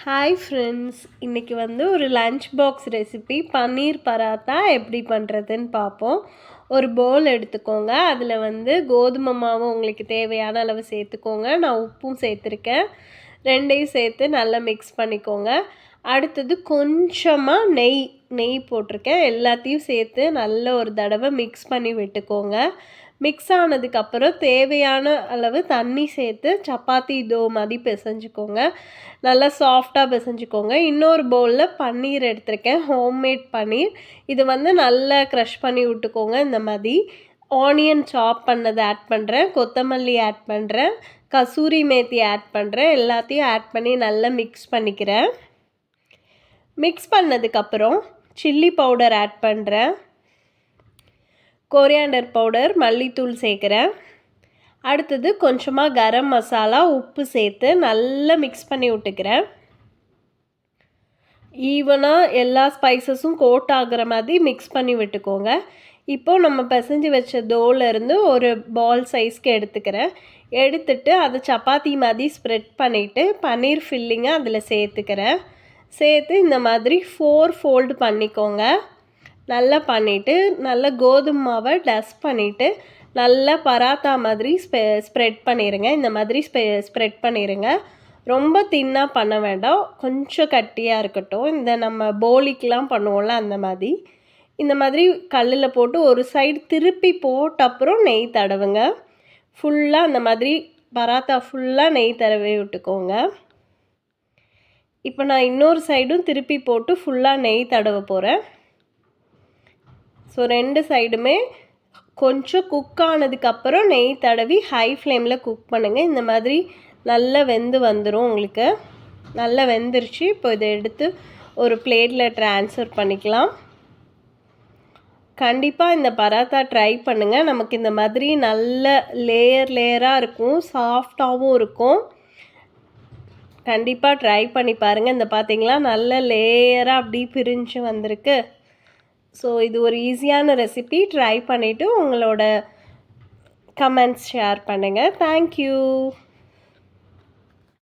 Hi friends, இன்றைக்கி ஒரு lunch box recipe பன்னீர் பராத்தா எப்படி பண்ணுறதுன்னு பார்ப்போம். ஒரு பவுல் எடுத்துக்கோங்க. அதில் கோதுமை மாவு உங்களுக்கு தேவையான அளவு சேர்த்துக்கோங்க. நான் உப்பும் சேர்த்துருக்கேன். ரெண்டையும் சேர்த்து நல்லா மிக்ஸ் பண்ணிக்கோங்க. அடுத்தது கொஞ்சமாக நெய் போட்டிருக்கேன். எல்லாத்தையும் சேர்த்து நல்ல ஒரு தடவை மிக்ஸ் பண்ணி விட்டுக்கோங்க. மிக்ஸ் ஆனதுக்கப்புறம் தேவையான அளவு தண்ணி சேர்த்து சப்பாத்தி டோ மாதிரி பிசைஞ்சுக்கோங்க. நல்லா சாஃப்டாக பிசைஞ்சுக்கோங்க. இன்னொரு பவுலில் பன்னீர் எடுத்திருக்கேன், ஹோம்மேட் பன்னீர். இது நல்லா க்ரஷ் பண்ணி விட்டுக்கோங்க. இந்த மாதிரி ஆனியன் சாப் பண்ணதை ஆட் பண்ணுறேன், கொத்தமல்லி ஆட் பண்ணுறேன், கசூரி மேத்தி ஆட் பண்ணுறேன். எல்லாத்தையும் ஆட் பண்ணி நல்லா மிக்ஸ் பண்ணிக்கிறேன். மிக்ஸ் பண்ணதுக்கப்புறம் சில்லி பவுடர் ஆட் பண்ணுறேன், கொரியாண்டர் பவுடர், மல்லித்தூள் சேர்க்குறேன். அடுத்தது கொஞ்சமாக கரம் மசாலா, உப்பு சேர்த்து நல்லா மிக்ஸ் பண்ணி விட்டுக்கிறேன். ஈவனாக எல்லா ஸ்பைசஸும் கோட் ஆகிற மாதிரி மிக்ஸ் பண்ணி விட்டுக்கோங்க. இப்போது நம்ம பிசைஞ்சு வச்ச தோலேருந்து ஒரு பால் சைஸ்க்கு எடுத்துக்கிறேன். எடுத்துட்டு அதை சப்பாத்தி மாதிரி ஸ்ப்ரெட் பண்ணிவிட்டு பன்னீர் ஃபில்லிங்கை அதில் சேர்த்துக்கிறேன். சேர்த்து இந்த மாதிரி 4 ஃபோல்டு பண்ணிக்கோங்க. நல்லா பண்ணிவிட்டு நல்லா கோதுமை மாவை டஸ்ட் பண்ணிவிட்டு நல்லா பராத்தா மாதிரி ஸ்ப்ரெட் பண்ணிடுங்க. இந்த மாதிரி ஸ்ப்ரெட் பண்ணிடுங்க. ரொம்ப தின்னாக பண்ண வேண்டாம், கொஞ்சம் கட்டியாக இருக்கட்டும். இந்த நம்ம போலிக்கெலாம் பண்ணுவோம்ல அந்த மாதிரி. இந்த மாதிரி கல்லில் போட்டு ஒரு சைடு திருப்பி போட்ட அப்புறம் நெய் தடவுங்க. ஃபுல்லாக அந்த மாதிரி பராத்தா ஃபுல்லாக நெய் தடவி விட்டுக்கோங்க. இப்போ நான் இன்னொரு சைடும் திருப்பி போட்டு ஃபுல்லாக நெய் தடவ போகிறேன். ஸோ 2 சைடுமே கொஞ்சம் குக் ஆனதுக்கப்புறம் நெய் தடவி ஹை ஃப்ளேமில் குக் பண்ணுங்கள். இந்த மாதிரி நல்லா வெந்து வந்துடும் உங்களுக்கு. நல்லா வெந்துருச்சு. இப்போ இதை எடுத்து ஒரு பிளேட்டில் ட்ரான்ஸ்ஃபர் பண்ணிக்கலாம். கண்டிப்பாக இந்த பராத்தா ட்ரை பண்ணுங்கள். நமக்கு இந்த மாதிரி நல்ல லேயராக இருக்கும், சாஃப்டாகவும் இருக்கும். கண்டிப்பாக ட்ரை பண்ணி பாருங்கள். இந்த பார்த்தீங்களா நல்ல லேயராக அப்படி பிரிஞ்சு வந்திருக்கு. ஸோ இது ஒரு ஈஸியான ரெசிபி. ட்ரை பண்ணிவிட்டு உங்களோட கமெண்ட்ஸ் ஷேர் பண்ணுங்கள். தேங்க்யூ.